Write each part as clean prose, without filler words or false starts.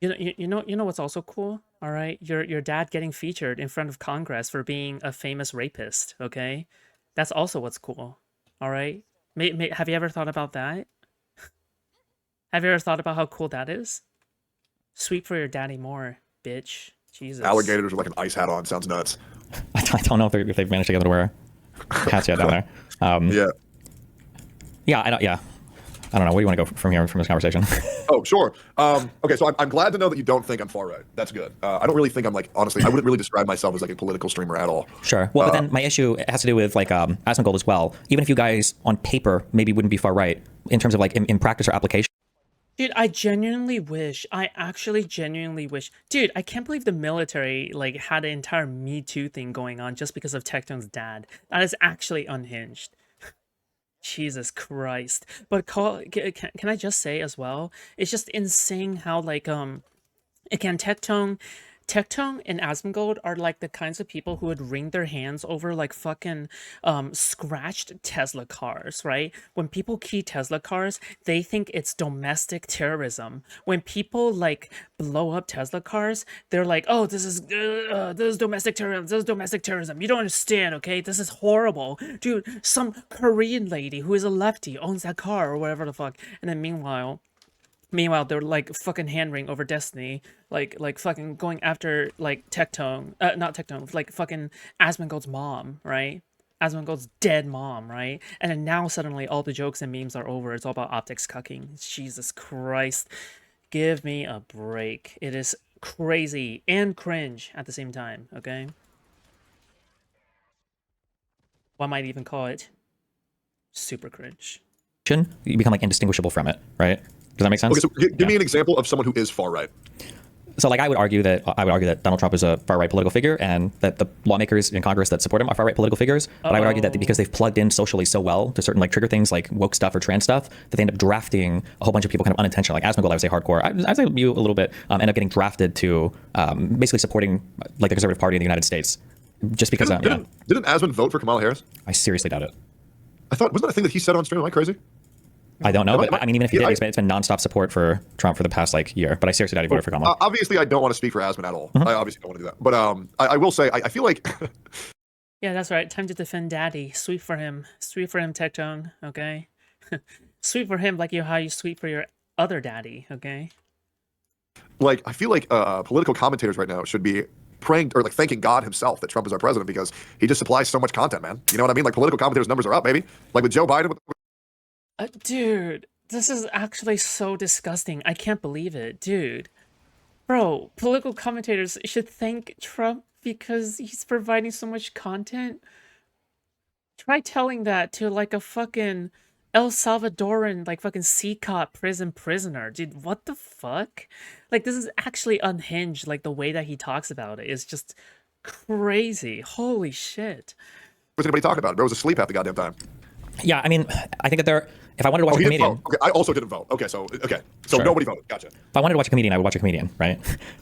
You know what's also cool? All right, your dad getting featured in front of Congress for being a famous rapist. Okay, that's also what's cool. All right, have you ever thought about that? Have you ever thought about how cool that is? Sweep for your daddy more, bitch. Jesus. Alligators with like an ice hat on sounds nuts. I don't know if they've managed to get them to wear hats yet down there. Um, Yeah. yeah, I don't. Yeah, I don't know. Where do you want to go from here from this conversation? Oh, sure. Okay, so I'm glad to know that you don't think I'm far right. That's good. I don't really think I'm like, honestly, I wouldn't really describe myself as like a political streamer at all. Sure. Well, but then my issue has to do with like Asmongold as well. Even if you guys on paper maybe wouldn't be far right in terms of like in practice or application. Dude, I genuinely wish, I actually genuinely wish, dude, I can't believe the military, like, had an entire Me Too thing going on just because of Tectone's dad. That is actually unhinged. Jesus Christ. But can I just say as well, it's just insane how, like, again, Tectone and Asmongold are like the kinds of people who would wring their hands over like fucking scratched Tesla cars, right? When people key Tesla cars, they think it's domestic terrorism. When people like blow up Tesla cars, they're like, "Oh, this is domestic terrorism. This is domestic terrorism. You don't understand, okay? This is horrible, dude." Some Korean lady who is a lefty owns that car or whatever the fuck, and then meanwhile, they're like fucking hand-wring over Destiny, like fucking going after like Tectone, not Tectone, like fucking Asmongold's mom, right? Asmongold's dead mom, right? And then now suddenly all the jokes and memes are over. It's all about optics cucking. Jesus Christ, give me a break. It is crazy and cringe at the same time. Okay, one might even call it super cringe. You become like indistinguishable from it, right? Does that make Okay, sense? so give Yeah. me an example of someone who is far right. So like I would argue that Donald Trump is a far right political figure, and that the lawmakers in Congress that support him are far right political figures. But I would argue that because they've plugged in socially so well to certain like trigger things like woke stuff or trans stuff, that they end up drafting a whole bunch of people kind of unintentionally. Like Asmongold, I would say hardcore. I'd say you a little bit end up getting drafted to basically supporting like the conservative party in the United States, just because Didn't Asmund vote for Kamala Harris? I seriously doubt it. I thought, wasn't that a thing that he said on stream? Am I crazy? I don't know, Am I- but I mean, even if he yeah, did, it's been nonstop support for Trump for the past like year. But I seriously doubt he voted for Kamala. Obviously, I don't want to speak for Asmund at all. I obviously don't want to do that. But I will say, I feel like Yeah, that's right. Time to defend Daddy. Sweep for him. Sweep for him, Tectone. Okay. Sweep for him like how you sweep for your other daddy. Okay. I feel like political commentators right now should be praying or like thanking God himself that Trump is our president because he just supplies so much content, man. You know what I mean? Like political commentators' numbers are up, baby. Like with Joe Biden. Dude, this is actually so disgusting. I can't believe it, dude. Bro, political commentators should thank Trump because he's providing so much content. Try telling that to like a fucking El Salvadoran, like fucking C-cop prison prisoner. Dude, what the fuck? Like, this is actually unhinged. Like, the way that he talks about it is just crazy. Holy shit. Was anybody talking about it? Bro was asleep half the goddamn time. Yeah, I mean, I think that there. If I wanted to watch Oh, a he didn't comedian, vote. Okay, I also didn't vote. Okay, so Sure. nobody voted. Gotcha. if I wanted to watch a comedian, I would watch a comedian, right?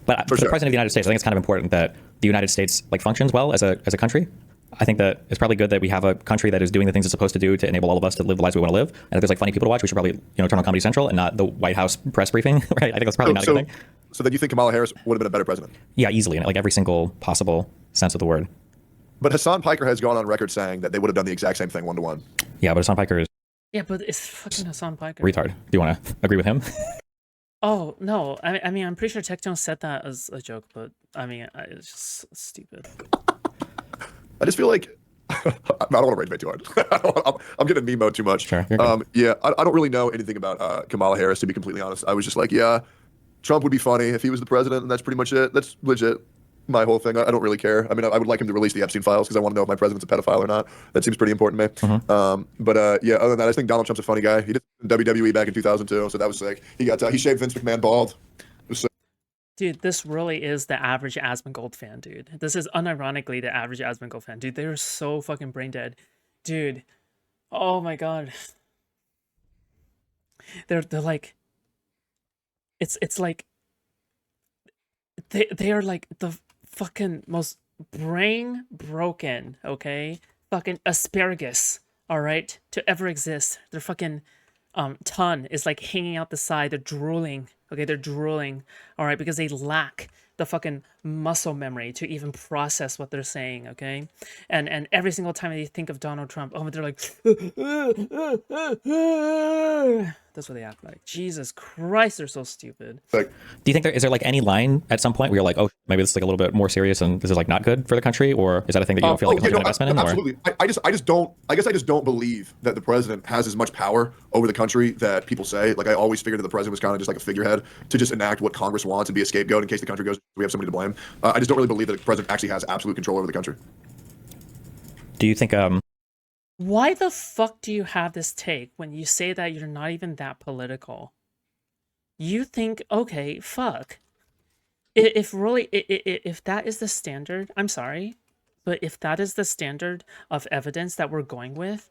But for the sure. president of the United States, I think it's kind of important that the United States like functions well as a country. I think that it's probably good that we have a country that is doing the things it's supposed to do to enable all of us to live the lives we want to live. And if there's like funny people to watch, we should probably turn on Comedy Central and not the White House press briefing, right? I think that's probably not a good thing. So then you think Kamala Harris would have been a better president? Yeah, easily in like every single possible sense of the word. But Hassan Piker has gone on record saying that they would have done the exact same thing 1-to-1. Yeah, but Hassan Piker is Yeah, but it's fucking Hassan Piker. retard. Do you want to agree with him? Oh, no. I mean, I'm pretty sure Tectone said that as a joke, but I mean, it's just stupid. I just feel like I don't want to rage bait too hard. I'm getting meme mode too much. Sure, you're good. Yeah, I don't really know anything about Kamala Harris, to be completely honest. I was just like, yeah, Trump would be funny if he was the president, and that's pretty much it. That's legit. My whole thing. I don't really care. I mean, I would like him to release the Epstein files because I want to know if my president's a pedophile or not. That seems pretty important to me. Yeah, other than that, I just think Donald Trump's a funny guy. He did WWE back in 2002, so that was sick. He shaved Vince McMahon bald. It was sick. Dude, this really is the average Asmongold fan, dude. This is unironically the average Asmongold fan. Dude, they're so fucking brain dead. Dude. Oh my god. They're like it's like they are like the fucking most brain broken, okay? Fucking asparagus, all right, to ever exist. Their fucking tongue is like hanging out the side. They're drooling. Okay, they're drooling. all right, because they lack the fucking muscle memory to even process what they're saying, okay? And every single time they think of Donald Trump, oh, they're like, that's what they act like. Jesus Christ, they're so stupid. Like, Do you think is there like any line at some point where you're like, oh, maybe this is like a little bit more serious and this is like not good for the country, or is that a thing that you don't feel like there's an investment in? Absolutely. I just don't. I guess I just don't believe that the president has as much power over the country that people say. Like, I always figured that the president was kind of just like a figurehead to just enact what Congress wants and be a scapegoat in case the country goes. We have somebody to blame. I just don't really believe that the president actually has absolute control over the country. Do you think Why the fuck do you have this take when you say that you're not even that political? You think, okay, fuck. If really, if that is the standard, I'm sorry, but if that is the standard of evidence that we're going with,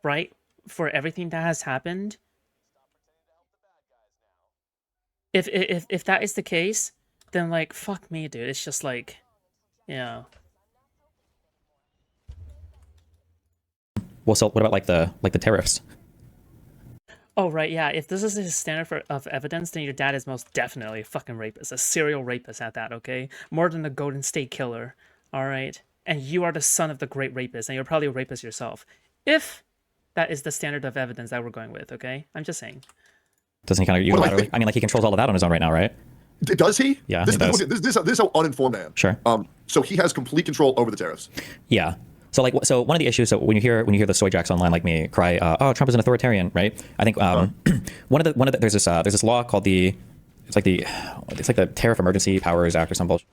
right, for everything that has happened, if that is the case, then like fuck me, dude. It's just like, yeah. well, so what about like the tariffs? Oh right, yeah. If this is his standard of evidence, then your dad is most definitely a fucking rapist, a serial rapist at that. Okay, more than a Golden State Killer. All right, and you are the son of the great rapist, and you're probably a rapist yourself. If that is the standard of evidence that we're going with, okay, I'm just saying. Doesn't he kind of unilaterally? I mean, like he controls all of that on his own right now, right? Does he? Yeah, This he does. is how uninformed I am. Sure. So he has complete control over the tariffs. Yeah. So like, so one of the issues. So when you hear the soy jacks online like me cry, "Oh, Trump is an authoritarian," right? I think one of the there's this law called it's like the Tariff Emergency Powers Act or some bullshit.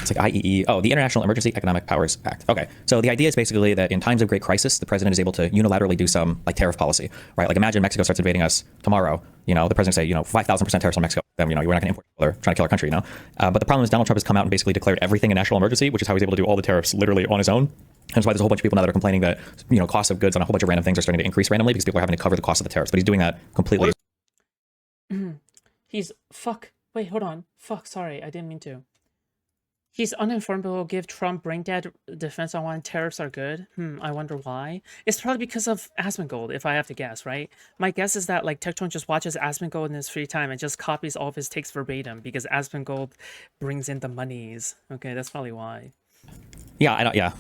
It's like IEE. Oh, the International Emergency Economic Powers Act. Okay. So the idea is basically that in times of great crisis, the president is able to unilaterally do some like tariff policy, right? Like imagine Mexico starts invading us tomorrow. You know, the president say, 5,000% tariffs on Mexico. Then, we're not going to import. They're trying to kill our country, But the problem is Donald Trump has come out and basically declared everything a national emergency, which is how he's able to do all the tariffs literally on his own. And that's why there's a whole bunch of people now that are complaining that, costs of goods on a whole bunch of random things are starting to increase randomly because people are having to cover the cost of the tariffs. But he's doing that completely. Wait, hold on. Sorry, I didn't mean to. He's uninformed but will give Trump brain dead defense on why tariffs are good. I wonder why. It's probably because of Asmongold, if I have to guess, right? My guess is that like Tectone just watches Asmongold in his free time and just copies all of his takes verbatim because Asmongold brings in the monies. Okay, that's probably why. Yeah, I don't know.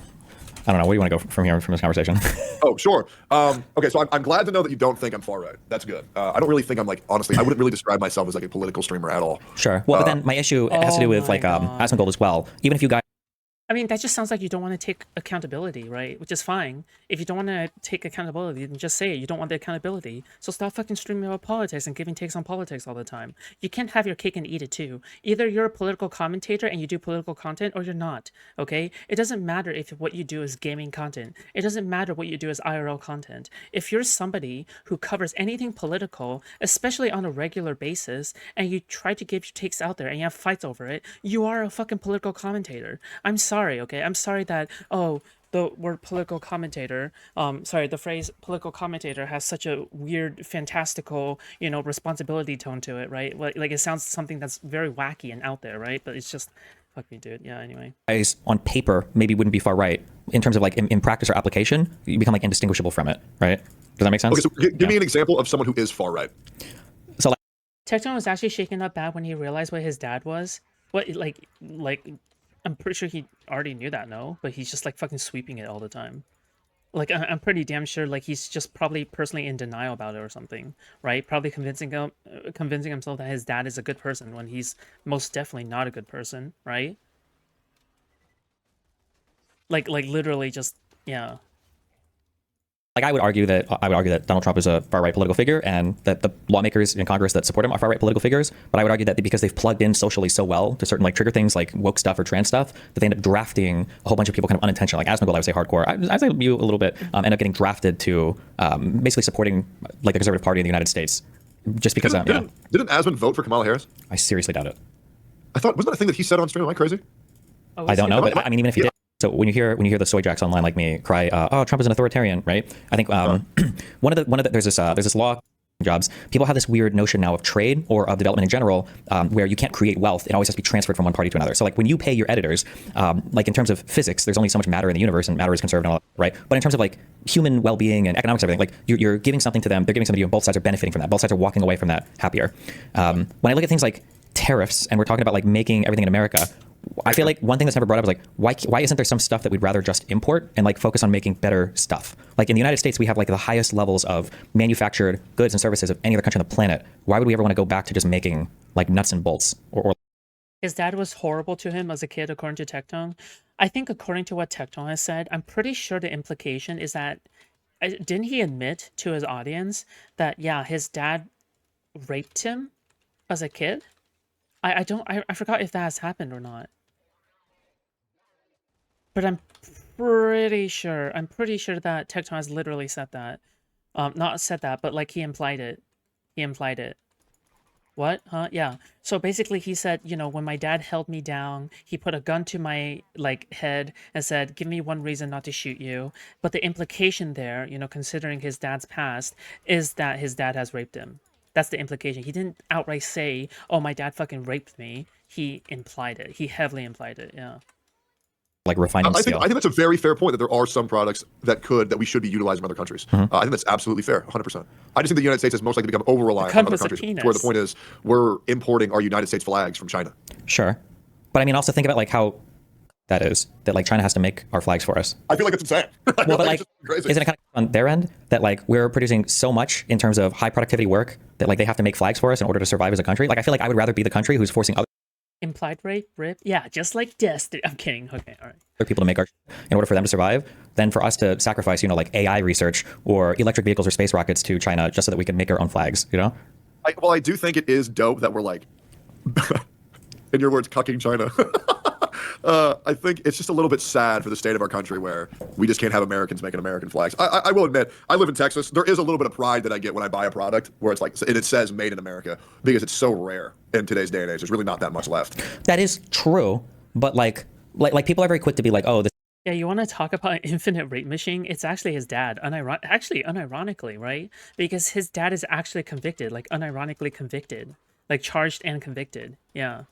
Where do you want to go from here from this conversation? Oh, sure. Okay, so I'm glad to know that you don't think I'm far right. That's good. I don't really think I'm honestly, I wouldn't really describe myself as like a political streamer at all. Sure. Well, but then my issue has to do with like Asmongold as well. Even if you guys. I mean, that just sounds like you don't want to take accountability, right? Which is fine. If you don't want to take accountability, then just say it. You don't want the accountability. So stop fucking streaming about politics and giving takes on politics all the time. You can't have your cake and eat it too. Either you're a political commentator and you do political content or you're not, okay? It doesn't matter if what you do is gaming content. It doesn't matter what you do is IRL content. If you're somebody who covers anything political, especially on a regular basis, and you try to give your takes out there and you have fights over it, you are a fucking political commentator. I'm sorry. Okay, I'm sorry that the word political commentator, the phrase political commentator has such a weird, fantastical, responsibility tone to it, right? Like it sounds something that's very wacky and out there, right? But it's just, fuck me, dude. Yeah. Anyway, guys on paper maybe wouldn't be far right in terms of like in practice or application, you become like indistinguishable from it, right? Does that make sense? Okay, so give me an example of someone who is far right. So like, Tectone was actually shaken up bad when he realized what his dad was. What like. I'm pretty sure he already knew that, no? But he's just like fucking sweeping it all the time. Like I'm pretty damn sure like he's just probably personally in denial about it or something, right? Probably convincing himself that his dad is a good person when he's most definitely not a good person, right? Like literally just yeah. like I would argue that Donald Trump is a far right political figure, and that the lawmakers in Congress that support him are far right political figures. But I would argue that because they've plugged in socially so well to certain like trigger things like woke stuff or trans stuff, that they end up drafting a whole bunch of people kind of unintentionally. Like Asmongold, I would say hardcore. I say you a little bit end up getting drafted to basically supporting like the Conservative Party in the United States, just because didn't Asmon vote for Kamala Harris? I seriously doubt it. I thought, wasn't that a thing that he said on stream? Am I crazy? Oh, I don't know, it? but I mean, even if he did. So when you hear the soy jacks online like me cry, "Oh, Trump is an authoritarian," right? I think one of the there's this law jobs. People have this weird notion now of trade or of development in general, where you can't create wealth. It always has to be transferred from one party to another. So like when you pay your editors, like in terms of physics, there's only so much matter in the universe, and matter is conserved and all that, right? But in terms of like human well-being and economics, everything, like you're giving something to them, they're giving something to you, and both sides are benefiting from that. Both sides are walking away from that happier. When I look at things like tariffs and we're talking about like making everything in America, I feel like one thing that's never brought up is like why isn't there some stuff that we'd rather just import and like focus on making better stuff? Like in the United States, we have like the highest levels of manufactured goods and services of any other country on the planet. Why would we ever want to go back to just making like nuts and bolts or His dad was horrible to him as a kid, according to Tectone. I think, according to what Tectone has said, I'm pretty sure the implication is that didn't he admit to his audience that yeah, his dad raped him as a kid? I forgot if that has happened or not. But I'm pretty sure that Tecton has literally said that. Not said that, but like he implied it. He implied it. What? Huh? Yeah. So basically he said, you know, when my dad held me down, he put a gun to my like head and said, "Give me one reason not to shoot you." But the implication there, you know, considering his dad's past, is that his dad has raped him. That's the implication. He didn't outright say, "Oh, my dad fucking raped me." He implied it. He heavily implied it. Yeah. like refining I steel? think that's a very fair point that there are some products that we should be utilizing in other countries. I think that's absolutely fair, 100%. I just think the United States is most likely to become over reliant on other countries. Where the point is, we're importing our United States flags from China. Sure, but I mean, also think about like how that is that like China has to make our flags for us. I feel like it's insane. Well, but like, isn't it kind of on their end that like we're producing so much in terms of high productivity work that like they have to make flags for us in order to survive as a country? Like, I feel like I would rather be the country who's forcing other Implied rape, rip? Yeah, just like Destiny. I'm kidding. Okay, all right. people to make our in order for them to survive than for us to sacrifice, you know, like AI research or electric vehicles or space rockets to China just so that we can make our own flags, you know? I do think it is dope that we're like, in your words, cucking China. I think it's just a little bit sad for the state of our country where we just can't have Americans making American flags. I will admit, I live in Texas. There is a little bit of pride that I get when I buy a product where it's like, and it says made in America, because it's so rare in today's day and age. There's really not that much left. That is true, but like people are very quick to be like, oh, this Yeah, you want to talk about an infinite rape machine? It's actually his dad. Unironically, right? Because his dad is actually convicted, like unironically convicted, like charged and convicted. Yeah.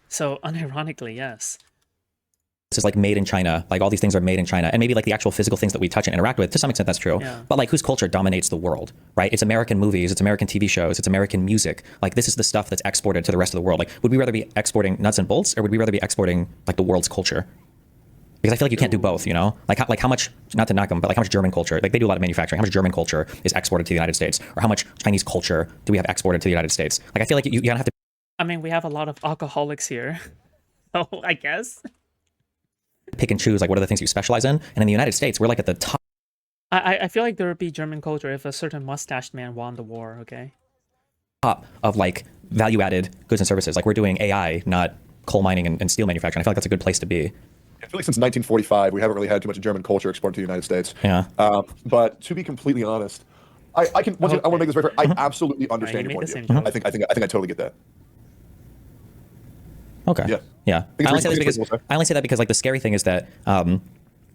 So unironically, yes. is like made in China, like all these things are made in China, and maybe like the actual physical things that we touch and interact with, to some extent that's true. Yeah. But like whose culture dominates the world, right? It's American movies, it's American TV shows, it's American music. Like this is the stuff that's exported to the rest of the world. Like would we rather be exporting nuts and bolts, or would we rather be exporting like the world's culture? Because I feel like you can't do both, you know? Like how much, not to knock them, but like how much German culture, like they do a lot of manufacturing, how much German culture is exported to the United States, or how much Chinese culture do we have exported to the United States? Like I feel like you gotta have to I mean, we have a lot of alcoholics here. So I guess. pick and choose like what are the things you specialize in, and in the United States we're like at the top I feel like there would be German culture if a certain mustached man won the war, okay? of like value-added goods and services. Like we're doing AI, not coal mining and steel manufacturing. I feel like that's a good place to be. I feel like since 1945, we haven't really had too much German culture exported to the United States. Yeah. But to be completely honest, I can. Once again, I want to make this very clear. I absolutely understand you your made point of the view. same joke. I think I totally get that. Okay. Yeah. Yeah. it's I only say reasonable, that because we'll say. I only say that because like the scary thing is that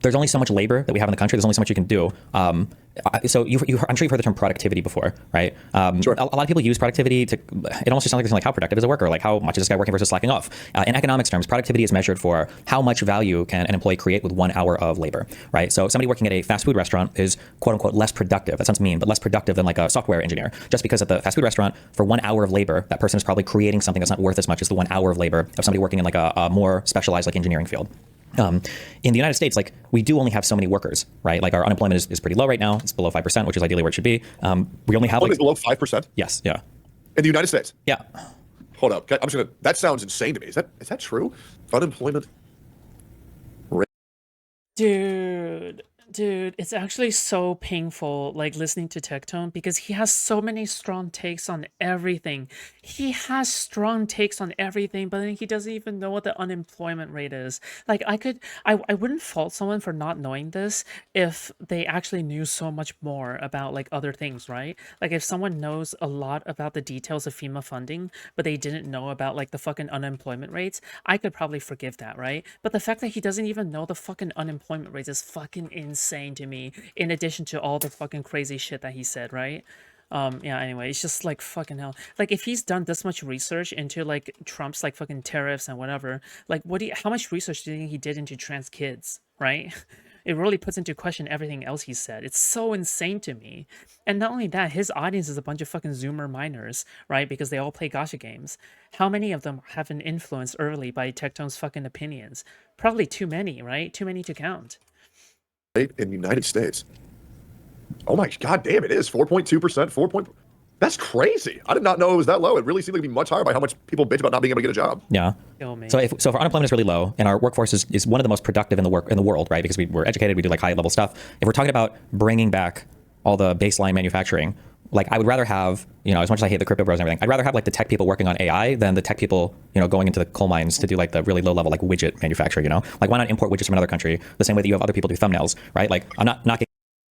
there's only so much labor that we have in the country. There's only so much you can do. So I'm sure you've heard the term productivity before, right? Sure. A lot of people use productivity to. It almost just sounds like how productive is a worker, like how much is this guy working versus slacking off. In economics terms, productivity is measured for how much value can an employee create with 1 hour of labor, right? So somebody working at a fast food restaurant is quote unquote less productive. That sounds mean, but less productive than like a software engineer. Just because at the fast food restaurant, for 1 hour of labor, that person is probably creating something that's not worth as much as the 1 hour of labor of somebody working in like a more specialized like engineering field. In the United States, like we do only have so many workers, right? Like our unemployment is pretty low right now. It's below 5%, which is ideally where it should be. We only have Only like below 5%. yes, yeah, In the United States. yeah. Hold up. I'm just gonna. That sounds insane to me. Is that true? Unemployment. Dude, it's actually so painful, like, listening to Tectone because he has so many strong takes on everything. He has strong takes on everything, but then he doesn't even know what the unemployment rate is. Like, I wouldn't fault someone for not knowing this if they actually knew so much more about, like, other things, right? Like, if someone knows a lot about the details of FEMA funding, but they didn't know about, like, the fucking unemployment rates, I could probably forgive that, right? But the fact that he doesn't even know the fucking unemployment rates is fucking insane to me, in addition to all the fucking crazy shit that he said, right? Yeah, anyway, it's just like fucking hell. Like if he's done this much research into like Trump's like fucking tariffs and whatever, like how much research do you think he did into trans kids, right? it really puts into question everything else he said. It's so insane to me. And not only that, his audience is a bunch of fucking Zoomer minors, right? Because they all play gacha games. How many of them have been influenced early by Tectone's fucking opinions? Probably too many, right? Too many to count. In the United States. Oh my god damn, it is 4.2%, 4. That's crazy. I did not know it was that low. It really seemed like it'd be much higher by how much people bitch about not being able to get a job. Yeah. Kill me. So if our unemployment is really low and our workforce is one of the most productive in the world, right? Because we're educated, we do like high level stuff. If we're talking about bringing back all the baseline manufacturing, like I would rather have, as much as I hate the crypto bros and everything, I'd rather have like the tech people working on AI than the tech people, going into the coal mines to do like the really low level like widget manufacturing, Like why not import widgets from another country the same way that you have other people do thumbnails, right? Like I'm not knocking.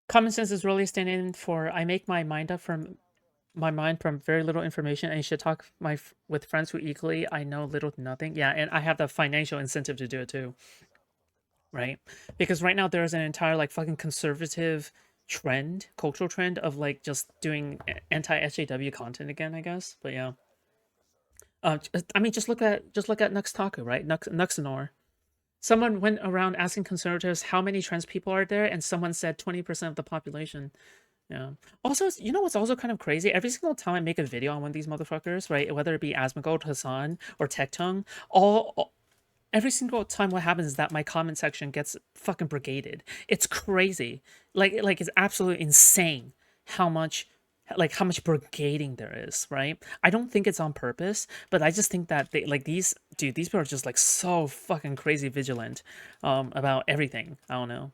Common sense is really standing for I make my mind from very little information and should talk with friends who equally I know little to nothing. Yeah, and I have the financial incentive to do it too. Right? Because right now there's an entire like fucking conservative cultural trend of like just doing anti-SJW content again, I guess. But yeah. I mean just look at Nuxtaku, right? Nuxanor. Someone went around asking conservatives how many trans people are there, and someone said 20% of the population. Yeah. Also, what's also kind of crazy? Every single time I make a video on one of these motherfuckers, right, whether it be Asmongold, Hassan, or Tectone, every single time what happens is that my comment section gets fucking brigaded. It's crazy. Like it's absolutely insane how much brigading there is, right? I don't think it's on purpose, but I just think that these people are just like so fucking crazy vigilant about everything. I don't know.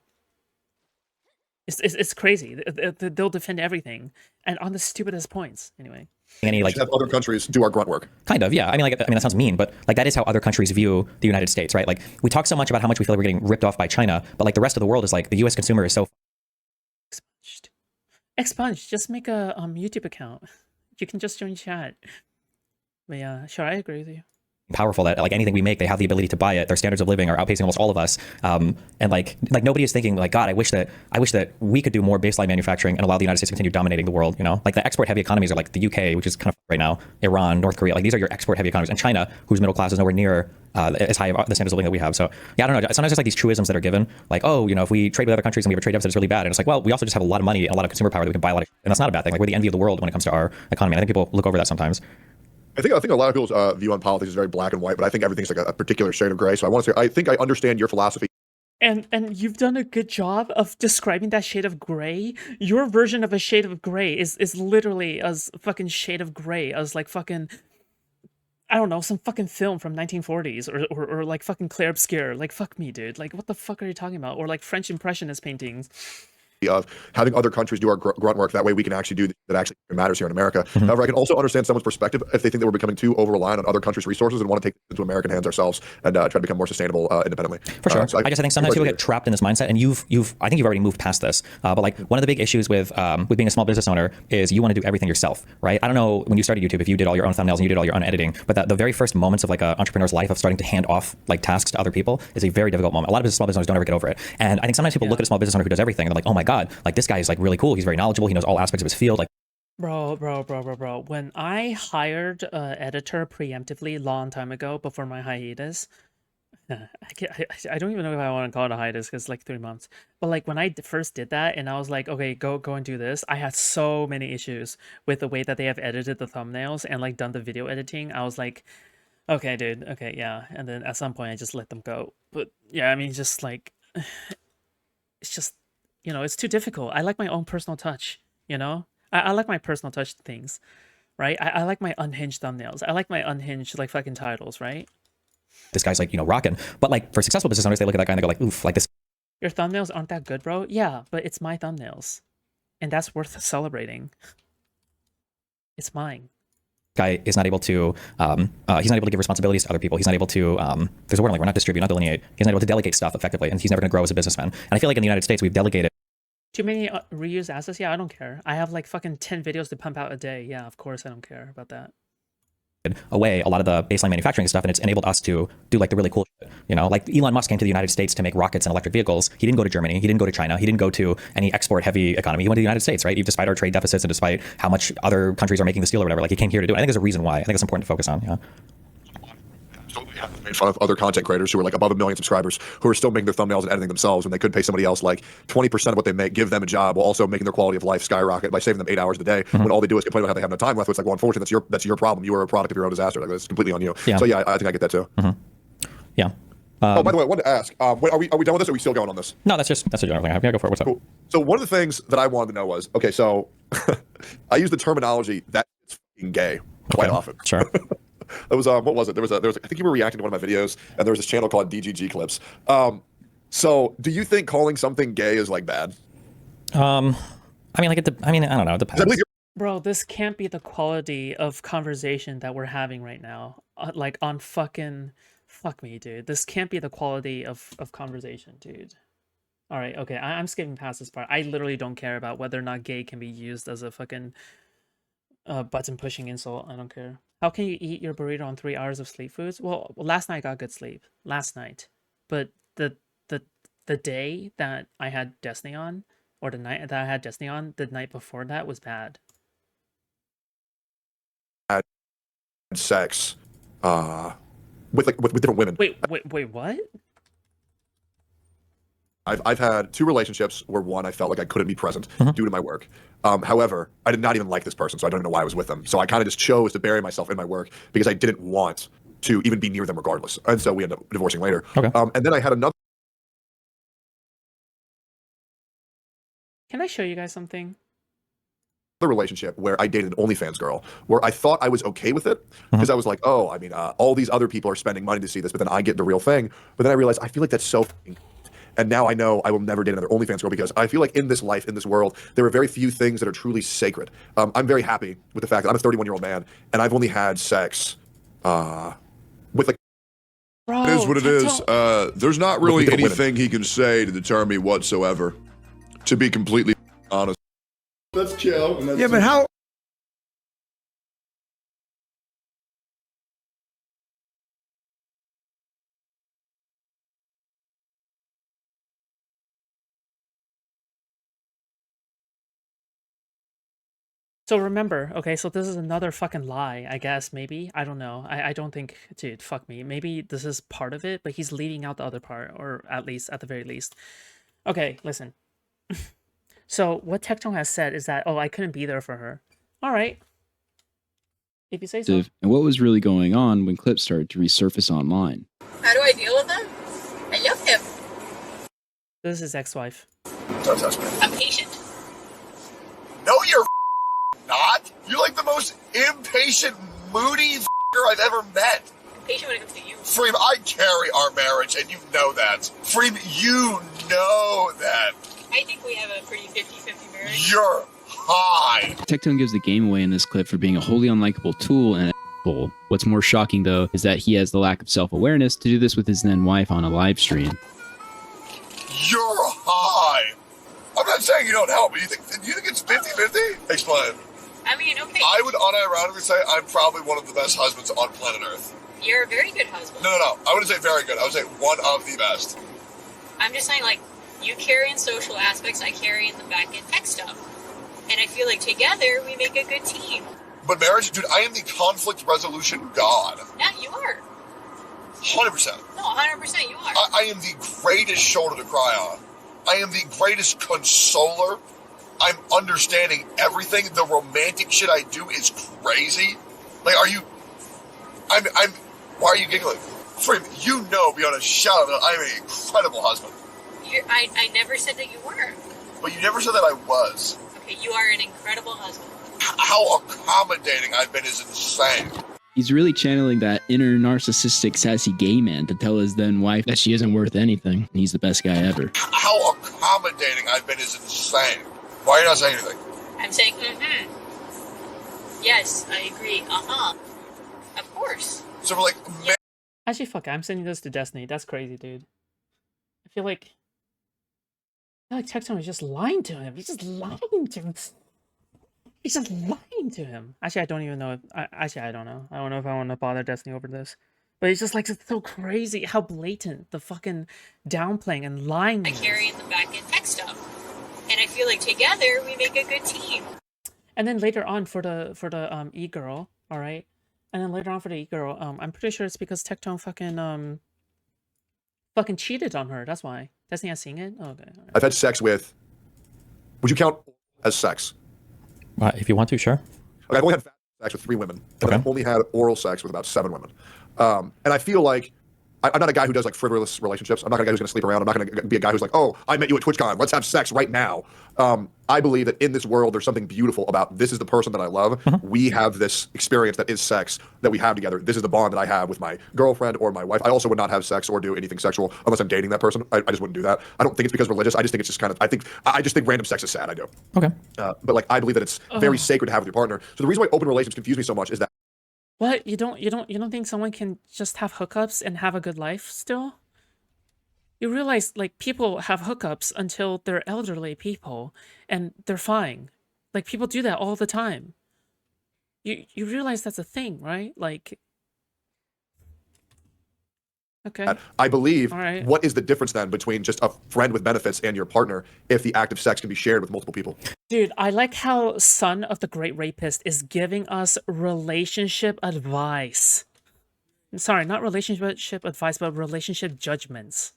It's crazy. They'll defend everything and on the stupidest points. Anyway. Any like have other countries do our grunt work. Kind of, yeah. I mean, that sounds mean, but like that is how other countries view the United States, right? Like we talk so much about how much we feel like we're getting ripped off by China, but like the rest of the world is like the U.S. consumer is so expunged. Just make a YouTube account. You can just join chat. But yeah, sure, I agree with you. Powerful that like anything we make, they have the ability to buy it. Their standards of living are outpacing almost all of us. And like nobody is thinking like, God, I wish that we could do more baseline manufacturing and allow the United States to continue dominating the world. Like the export heavy economies are like the UK, which is kind of right now, Iran, North Korea. Like these are your export heavy economies, and China, whose middle class is nowhere near as high of the standards of living that we have. So yeah, I don't know. Sometimes there's like these truisms that are given, like, oh, if we trade with other countries and we have a trade deficit, it's really bad. And it's like, well, we also just have a lot of money and a lot of consumer power that we can buy a lot of, and that's not a bad thing. Like we're the envy of the world when it comes to our economy. I think people look over that sometimes. I think a lot of people's view on politics is very black and white, but I think everything's like a particular shade of gray. So I want to say, I think I understand your philosophy. And you've done a good job of describing that shade of gray. Your version of a shade of gray is literally as fucking shade of gray as like fucking, I don't know, some fucking film from 1940s or like fucking Clair Obscur. Like fuck me, dude. Like what the fuck are you talking about? Or like French Impressionist paintings. Of having other countries do our grunt work. That way we can actually do that actually matters here in America. However, I can also understand someone's perspective if they think that we're becoming too over-reliant on other countries' resources and want to take it into American hands ourselves and try to become more sustainable independently. For sure. So I think sometimes people get trapped in this mindset, and I think you've already moved past this. But like one of the big issues with being a small business owner is you want to do everything yourself, right? I don't know when you started YouTube if you did all your own thumbnails and you did all your own editing, but the very first moments of like an entrepreneur's life of starting to hand off like tasks to other people is a very difficult moment. A lot of small business owners don't ever get over it. And I think sometimes people look at a small business owner who does everything and they're like, oh my God, like this guy is like really cool. He's very knowledgeable. He knows all aspects of his field. Like, bro. When I hired an editor preemptively long time ago before my hiatus, I don't even know if I want to call it a hiatus because like 3 months. But like when I first did that and I was like, okay, go and do this. I had so many issues with the way that they have edited the thumbnails and like done the video editing. I was like, okay, dude. Okay, yeah. And then at some point I just let them go. But yeah, I mean, just like, it's just, it's too difficult. I like my own personal touch, I like my personal touch things, right? I like my unhinged thumbnails. I like my unhinged, like, fucking titles, right? This guy's, like, rocking. But, like, for successful business owners, they look at that guy and they go, like, oof, like this. Your thumbnails aren't that good, bro? Yeah, but it's my thumbnails. And that's worth celebrating. It's mine. Guy is not able to he's not able to give responsibilities to other people. He's not able to there's a word, like, we're not distribute, not delineate. He's not able to delegate stuff effectively, and he's never going to grow as a businessman. And I feel like in the United States we've delegated too many reused assets. Yeah, I don't care. I have like fucking 10 videos to pump out a day. Yeah, of course I don't care about that. Away a lot of the baseline manufacturing stuff, and it's enabled us to do like the really cool shit. Like Elon Musk came to the United States to make rockets and electric vehicles. He didn't go to Germany, he didn't go to China, he didn't go to any export heavy economy. He went to the United States, right? Despite our trade deficits and despite how much other countries are making the steel or whatever, like he came here to do it. I think there's a reason why. I think it's important to focus on. Yeah. made fun of other content creators who are like above 1 million subscribers who are still making their thumbnails and editing themselves when they could pay somebody else like 20% of what they make, give them a job while also making their quality of life skyrocket by saving them 8 hours a day when all they do is complain about how they have no time left. It's like, well, unfortunately, that's your problem. You are a product of your own disaster. Like, that's completely on you. Yeah. So yeah, I think I get that too. Yeah. Oh, by the way, I wanted to ask, wait, are we done with this or are we still going on this? No, that's a general thing. Yeah, go for it. What's up? Cool. So one of the things that I wanted to know was, okay, so I use the terminology that's fucking gay quite often. Sure. It was what was it? There was I think you were reacting to one of my videos, and there was this channel called DGG Clips. So do you think calling something gay is like bad? I mean, like, I don't know. It depends. Bro, this can't be the quality of conversation that we're having right now. Like on fucking, fuck me, dude. This can't be the quality of conversation, dude. All right, okay, I'm skipping past this part. I literally don't care about whether or not gay can be used as a fucking button pushing insult. I don't care. How can you eat your burrito on 3 hours of sleep foods? Well, last night I got good sleep. Last night, but the day that I had Destiny on, or the night that I had Destiny on, the night before that was bad. Sex, with different women. Wait, what? I've had 2 relationships where one I felt like I couldn't be present due to my work. However, I did not even like this person, so I don't even know why I was with them. So I kind of just chose to bury myself in my work because I didn't want to even be near them regardless. And so we ended up divorcing later. Okay. And then I had another Can I show you guys something? relationship where I dated an OnlyFans girl, where I thought I was okay with it because I was like, oh, I mean, all these other people are spending money to see this, but then I get the real thing. But then I realized I feel like that's so f***ing. And now I know I will never date another OnlyFans girl because I feel like in this life, in this world, there are very few things that are truly sacred. I'm very happy with the fact that I'm a 31-year-old man and I've only had sex with like. Bro, It is what it is. There's not really different women. anything he can say to deter me whatsoever. To be completely honest. Let's chill. And Yeah, but how? So remember, okay, so this is another fucking lie, I guess, maybe? I don't know. I don't think, dude, fuck me. Maybe this is part of it, but he's leaving out the other part, or at the very least. Okay, listen. So what Tectone has said is that, oh, I couldn't be there for her. All right. If you say so. And what was really going on when clips started to resurface online. How do I deal with him? I love him. This is his ex-wife. Don't touch me. I'm patient. No, you're not. You're like the most impatient, moody I've ever met. I'm patient when it comes to you. Freem, I carry our marriage, and you know that. Freem, you know that. I think we have a pretty 50-50 marriage. You're high. Tectone gives the game away in this clip for being a wholly unlikable tool and a. What's more shocking, though, is that he has the lack of self-awareness to do this with his then wife on a live stream. You're high. I'm not saying you don't help, but you think it's 50-50? Explain. I mean, okay. I would unironically say I'm probably one of the best husbands on planet Earth. You're a very good husband. No. I wouldn't say very good. I would say one of the best. I'm just saying, like, you carry in social aspects, I carry in the back-end tech stuff. And I feel like together we make a good team. But marriage, dude, I am the conflict resolution god. Yeah, you are. 100%. No, 100% you are. I am the greatest shoulder to cry on. I am the greatest consoler. I'm understanding everything. The romantic shit I do is crazy. Like, why are you giggling? Freem, you know beyond a shadow that I am an incredible husband. I never said that you weren't. But you never said that I was. Okay, you are an incredible husband. How accommodating I've been is insane. He's really channeling that inner narcissistic sassy gay man to tell his then wife that she isn't worth anything and he's the best guy ever. How accommodating I've been is insane. Why are you not saying anything? I'm saying, Yes, I agree. Of course. So we're like, Actually, fuck it, I'm sending this to Destiny. That's crazy, dude. I feel like Tectone is just lying to him. He's just lying to him. He's just lying to him. Actually, I don't even know. I don't know. I don't know if I want to bother Destiny over this. But it's just like, it's so crazy how blatant the fucking downplaying and lying I is. carry in the back-end tech stuff. And I feel like together we make a good team. And then later on for the e-girl, all right, And then later on for the e-girl, I'm pretty sure it's because Tectone fucking cheated on her. That's why. Destiny has seen it? Oh, okay. All right. I've had sex with. Would you count as sex? If you want to, sure. Okay, I've only had sex with 3 women, and Okay. I've only had oral sex with about 7 women. And I feel like I'm not a guy who does like frivolous relationships. I'm not a guy who's going to sleep around. I'm not going to be a guy who's like, oh, I met you at TwitchCon. Let's have sex right now. I believe that in this world, there's something beautiful about this is the person that I love. We have this experience that is sex that we have together. This is the bond that I have with my girlfriend or my wife. I also would not have sex or do anything sexual unless I'm dating that person. I just wouldn't do that. I don't think it's because religious. I just think it's just kind of, I just think random sex is sad. I do. Okay. But like, I believe that it's very sacred to have with your partner. So the reason why open relations confuse me so much is that What? You don't think someone can just have hookups and have a good life still? You realize like people have hookups until they're elderly people and they're fine. Like people do that all the time. You realize that's a thing, right? Like okay. I believe All right. what is the difference then between just a friend with benefits and your partner if the act of sex can be shared with multiple people? Dude, I like how Son of the Great Rapist is giving us relationship advice. Sorry, not relationship advice, but relationship judgments.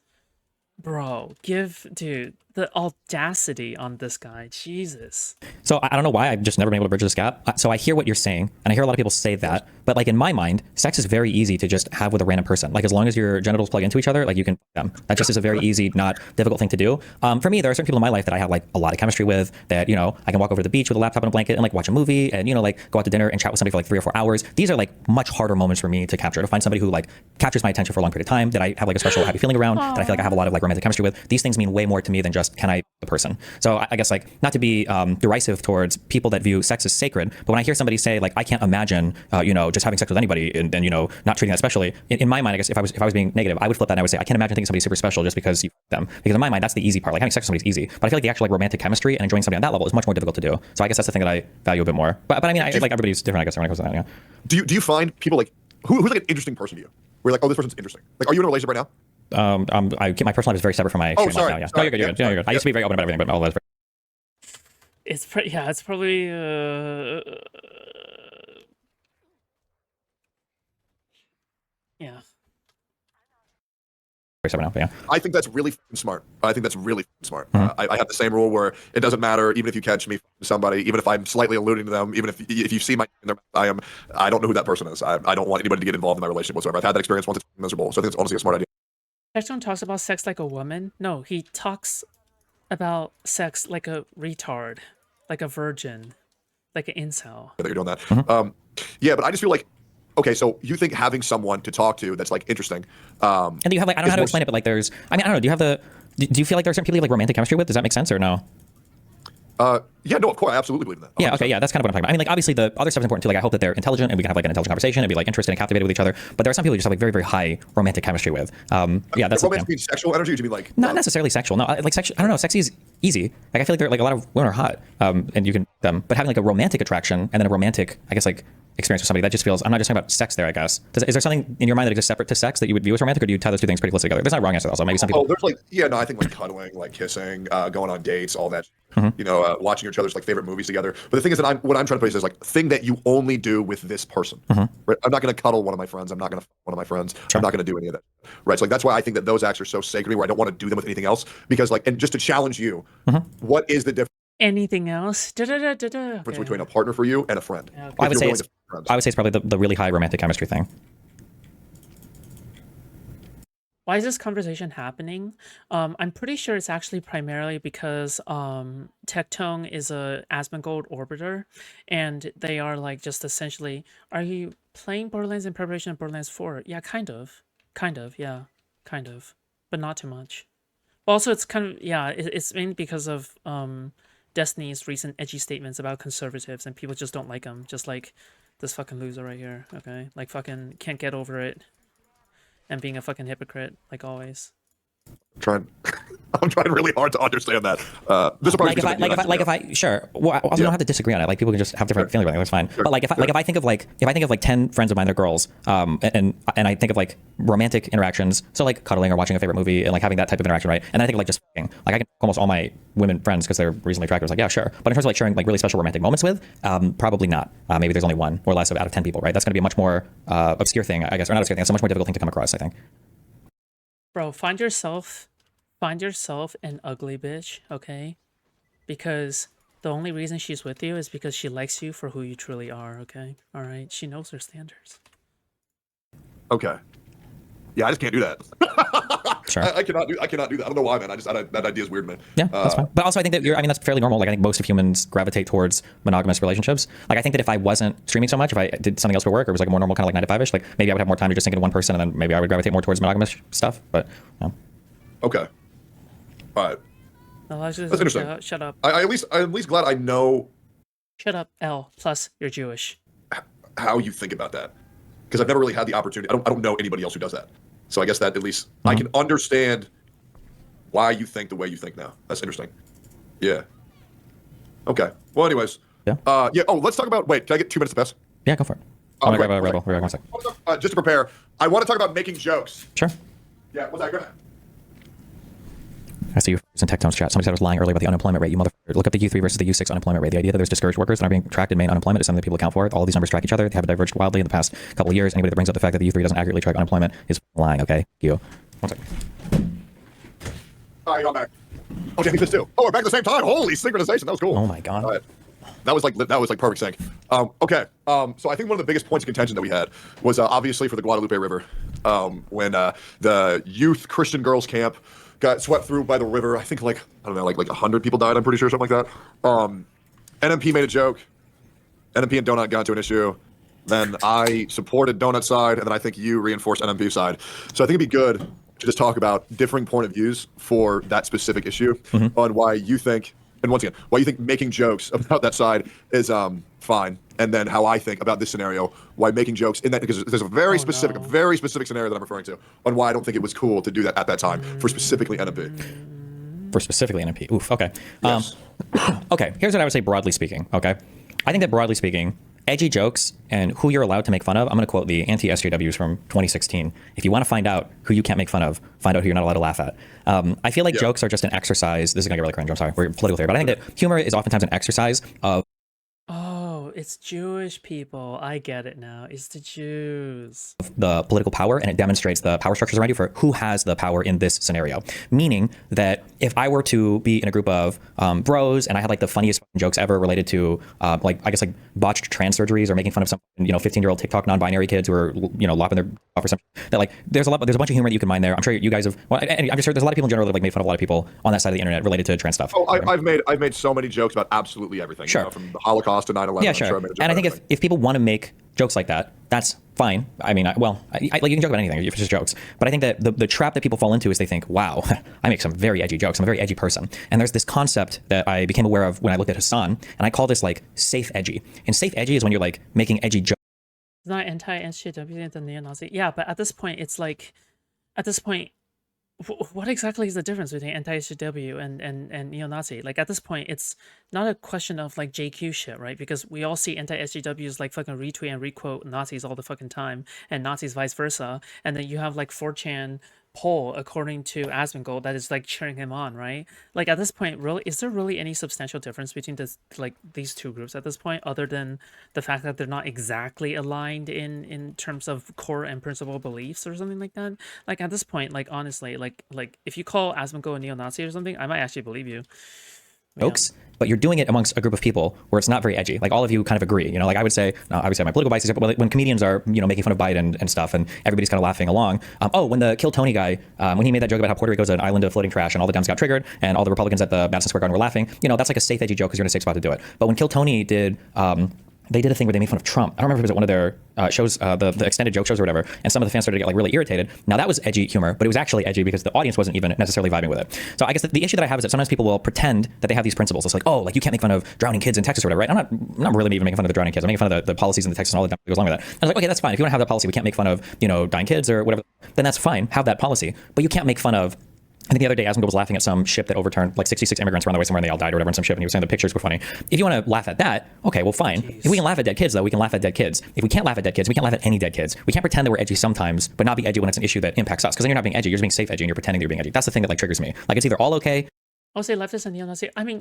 Bro, dude, the audacity on this guy. Jesus. So I don't know why I've just never been able to bridge this gap. So I hear what you're saying, and I hear a lot of people say that. But like in my mind, sex is very easy to just have with a random person. Like as long as your genitals plug into each other, like you can them. That just is a very easy, not difficult thing to do. For me, there are certain people in my life that I have like a lot of chemistry with. That I can walk over to the beach with a laptop and a blanket and like watch a movie, and like go out to dinner and chat with somebody for like 3 or 4 hours. These are like much harder moments for me to capture. To find somebody who like captures my attention for a long period of time, that I have like a special happy feeling around, that I feel like I have a lot of like romantic chemistry with. These things mean way more to me than just can I the person. So I guess like not to be derisive towards people that view sex as sacred, but when I hear somebody say like I can't imagine just having sex with anybody and not treating that specially, in my mind, I guess if I was being negative, I would flip that and I would say I can't imagine thinking somebody's super special just because you them. Because in my mind, that's the easy part. Like having sex with somebody's easy, but I feel like the actual like romantic chemistry and enjoying somebody on that level is much more difficult to do. So I guess that's the thing that I value a bit more. But I mean, like everybody's different, I guess, when it comes to that. Yeah. Do you find people like who's like an interesting person to you? Where you're like, oh, this person's interesting. Like, are you in a relationship right now? I keep my personal life is very separate from my Oh, stream sorry. life now. Yeah. Sorry. No, you're good. Yeah, you're good. I used to be very open about everything, but all that's It's probably yeah. very separate now. But yeah. I think that's really smart. I think that's really smart. I have the same rule where it doesn't matter, even if you catch me somebody, even if I'm slightly alluding to them, even if you see my, I don't know who that person is. I don't want anybody to get involved in my relationship whatsoever. I've had that experience once. It's miserable. So I think it's honestly a smart idea. Tectone talks about sex like a woman. No, he talks about sex like a retard, like a virgin, like an incel. That you're doing that. Yeah, but I just feel like, okay, so you think having someone to talk to that's like interesting. And do you have like I don't know how to explain it, but like there's I mean I don't know. Do you feel like there are certain people you have like romantic chemistry with? Does that make sense or no? Yeah, no, of course, I absolutely believe in that. Yeah, okay, yeah, that's kind of what I'm talking about. I mean, like, obviously, the other stuff is important too. Like, I hope that they're intelligent and we can have like an intelligent conversation and be like interested and captivated with each other. But there are some people you just have like very, very high romantic chemistry with. Yeah, that's romantic means sexual energy. Or do you mean like not necessarily sexual? No, like sexual. I don't know. Sexy is easy. Like, I feel like there like a lot of women are hot, and you can but having like a romantic attraction and then a romantic, I guess, like experience with somebody that just feels. I'm not just talking about sex there. I guess. Is there something in your mind that exists separate to sex that you would view as romantic, or do you tie those two things pretty close together? There's not a wrong answer. Also, maybe some people. Oh, there's like no, I think like cuddling, like kissing, going on dates, all that. Watching each other's like favorite movies together. But the thing is that what I'm trying to place is like thing that you only do with this person. Right? I'm not going to cuddle one of my friends. I'm not going to one of my friends. Sure. I'm not going to do any of that. Right. So like that's why I think that those acts are so sacred. Where I don't want to do them with anything else because like and just to challenge you, what is the difference Anything else? Okay. between a partner for you and a friend? Okay. I would If say you're it's willing to be friends. I would say it's probably the really high romantic chemistry thing. Why is this conversation happening? I'm pretty sure it's actually primarily because Tectone is a Asmongold orbiter, and they are like just essentially. Are you playing Borderlands in preparation of Borderlands 4? Yeah, kind of, yeah, kind of, but not too much. Also, it's kind of yeah, it's mainly because of Destiny's recent edgy statements about conservatives, and people just don't like them. Just like this fucking loser right here. Okay, like fucking can't get over it. And being a fucking hypocrite, like always. trying. I'm trying really hard to understand that. This will probably Like if I sure. Well, I also don't have to disagree on it. Like people can just have different feelings about it. That's fine. Sure. But like if I think of like 10 friends of mine, they're girls, and I think of like romantic interactions, so like cuddling or watching a favorite movie and like having that type of interaction, right? And then I think of like just fucking. Like I can almost all my women friends because they're reasonably attractive. It's like yeah, sure. But in terms of like sharing like really special romantic moments with, probably not. Maybe there's only one or less out of 10 people, right? That's going to be a much more obscure thing, I guess, or not obscure thing. It's a much more difficult thing to come across, I think. Bro, find yourself an ugly bitch, okay? Because the only reason she's with you is because she likes you for who you truly are, okay? All right, she knows her standards. Okay. Yeah, I just can't do that. Sure. I cannot do that. I don't know why, man. That idea is weird, man. Yeah, that's fine. But also, I think that that's fairly normal. Like, I think most of humans gravitate towards monogamous relationships. Like, I think that if I wasn't streaming so much, if I did something else for work, or it was like a more normal kind of like 9 to 5ish, like maybe I would have more time to just think of one person, and then maybe I would gravitate more towards monogamous stuff. But Okay. All right. No, that's interesting. Shut up. I'm at least glad I know Shut up, L. Plus, you're Jewish. how you think about that, because I've never really had the opportunity. I don't know anybody else who does that. So I guess that at least I can understand why you think the way you think now. That's interesting. Yeah. Okay. Well, anyways. Yeah. Yeah. Oh, let's talk about. Wait, can I get 2 minutes to pass? yeah, go for it. I'm gonna Okay. grab a rebel. One sec. Just to prepare, I want to talk about making jokes. Sure. Yeah. What's that? Go ahead. I see you in Tectone's chat. Somebody said I was lying earlier about the unemployment rate. You motherfucker. Look up the U3 versus the U6 unemployment rate. The idea that there's discouraged workers that are being tracked in main unemployment is something that people account for. All of these numbers track each other. They have diverged wildly in the past couple of years. Anybody that brings up the fact that the U3 doesn't accurately track unemployment is lying, okay? You. One second. All right, I'm back. Oh, damn, this too. Oh, we're back at the same time. Holy synchronization. That was cool. Oh my God. All right. That was like perfect sync. Okay. So I think one of the biggest points of contention that we had was obviously for the Guadalupe River, when the youth Christian girls camp got swept through by the river. I think like 100 people died. I'm pretty sure, something like that. NMP made a joke. NMP and Donut got into an issue. Then I supported Donut side, and then I think you reinforced NMP side. So I think it'd be good to just talk about differing point of views for that specific issue on why you think, and once again, why you think making jokes about that side is fine, and then how I think about this scenario, why making jokes in that, because there's a very specific scenario that I'm referring to on why I don't think it was cool to do that at that time for specifically NMP. For specifically NMP. Oof. Okay. Yes. Okay. Here's what I would say broadly speaking. Okay. I think that broadly speaking, edgy jokes and who you're allowed to make fun of. I'm going to quote the anti-SJWs from 2016. If you want to find out who you can't make fun of, find out who you're not allowed to laugh at. I feel like jokes are just an exercise. This is going to get really cringe. I'm sorry. We're political theory, but I think that humor is oftentimes an exercise of. Oh, it's Jewish people. I get it now. It's the Jews. The political power, and it demonstrates the power structures around you for who has the power in this scenario. Meaning that if I were to be in a group of bros and I had like the funniest jokes ever related to like botched trans surgeries or making fun of some 15-year-old TikTok non-binary kids who are lopping their off or something, that like there's a bunch of humor that you can mine there. I'm sure you guys have. Well, and I'm just sure there's a lot of people in general that have like made fun of a lot of people on that side of the internet related to trans stuff. Oh, I've made so many jokes about absolutely everything. Sure. From the Holocaust to 9/11. Yeah, sure. And I think if people want to make jokes like that, that's fine. I mean, like you can joke about anything if it's just jokes. But I think that the trap that people fall into is they think, wow, I make some very edgy jokes. I'm a very edgy person. And there's this concept that I became aware of when I looked at Hassan, and I call this like safe edgy. And safe edgy is when you're like making edgy jokes. It's not anti-SJW, the neo-Nazi. Yeah, but at this point, it's like, what exactly is the difference between anti-SJW and neo-Nazi? Like, at this point, it's not a question of, like, JQ shit, right? Because we all see anti-SJWs, like, fucking retweet and requote Nazis all the fucking time, and Nazis vice versa. And then you have, like, 4chan poll, according to Asmongold, that is, like, cheering him on, right? Like, at this point, really, is there really any substantial difference between this, like, these two groups at this point, other than the fact that they're not exactly aligned in terms of core and principal beliefs or something like that? Like, at this point, like, honestly, like if you call Asmongold a neo-Nazi or something, I might actually believe you. Jokes, but you're doing it amongst a group of people where it's not very edgy. Like all of you kind of agree, like I would say, obviously my political bias is, but when comedians are, making fun of Biden and stuff, and everybody's kind of laughing along. When the Kill Tony guy, when he made that joke about how Puerto Rico is an island of floating trash and all the Dems got triggered and all the Republicans at the Madison Square Garden were laughing, that's like a safe edgy joke because you're in a safe spot to do it. But when Kill Tony did, they did a thing where they made fun of Trump. I don't remember if it was at one of their shows, the extended joke shows or whatever, and some of the fans started to get like really irritated. Now that was edgy humor, but it was actually edgy because the audience wasn't even necessarily vibing with it. So I guess the issue that I have is that sometimes people will pretend that they have these principles. It's like, oh, like you can't make fun of drowning kids in Texas or whatever, right? I'm not really even making fun of the drowning kids. I'm making fun of the policies in the Texas and all that goes along with that. I was like, okay, that's fine. If you want to have that policy, we can't make fun of, dying kids or whatever, then that's fine. Have that policy. But you can't make fun of I think the other day Asmongold was laughing at some ship that overturned like 66 immigrants were on the way somewhere and they all died or whatever in some ship, and he was saying the pictures were funny. If you want to laugh at that, okay, well, fine. If we can laugh at dead kids, though, we can laugh at dead kids. If we can't laugh at dead kids, we can't laugh at any dead kids. We can't pretend that we're edgy sometimes, but not be edgy when it's an issue that impacts us. Because then you're not being edgy, you're just being safe edgy and you're pretending that you're being edgy. That's the thing that like triggers me. Like it's either all okay. I'll say leftist and neo-Nazi. I mean,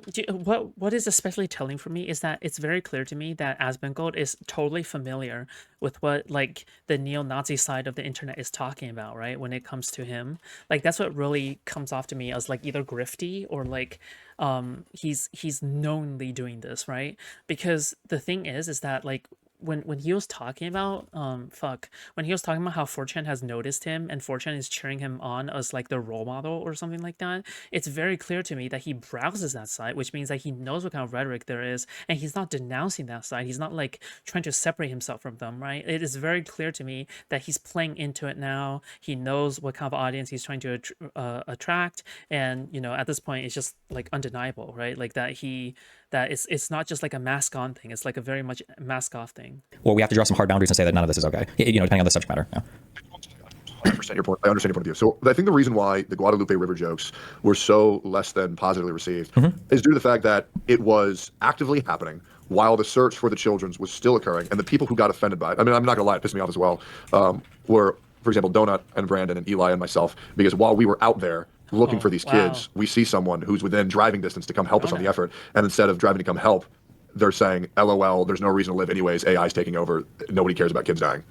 what is especially telling for me is that it's very clear to me that Asmongold is totally familiar with what like the neo-Nazi side of the internet is talking about, right? When it comes to him, like that's what really comes off to me as like either grifty or like he's knowingly doing this, right? Because the thing is that like when he was talking about when he was talking about how 4chan has noticed him and 4chan is cheering him on as like the role model or something like that, it's very clear to me that he browses that site, which means that he knows what kind of rhetoric there is, and he's not denouncing that site. He's not like trying to separate himself from them, right? It is very clear to me that he's playing into it now. He knows what kind of audience he's trying to attract, and you know, at this point, it's just like undeniable, right? Like that it's not just like a mask on thing. It's like a very much mask off thing. Well, we have to draw some hard boundaries and say that none of this is okay. You know, depending on the subject matter. Yeah. I understand your point. I understand your point of view. So I think the reason why the Guadalupe River jokes were so less than positively received is due to the fact that it was actively happening while the search for the children's was still occurring, and the people who got offended by it, I mean, I'm not gonna lie, it pissed me off as well, were, for example, Donut and Brandon and Eli and myself, because while we were out there looking for these kids, we see someone who's within driving distance to come help us on the effort, and instead of driving to come help, they're saying, LOL, there's no reason to live anyways, AI's taking over, nobody cares about kids dying.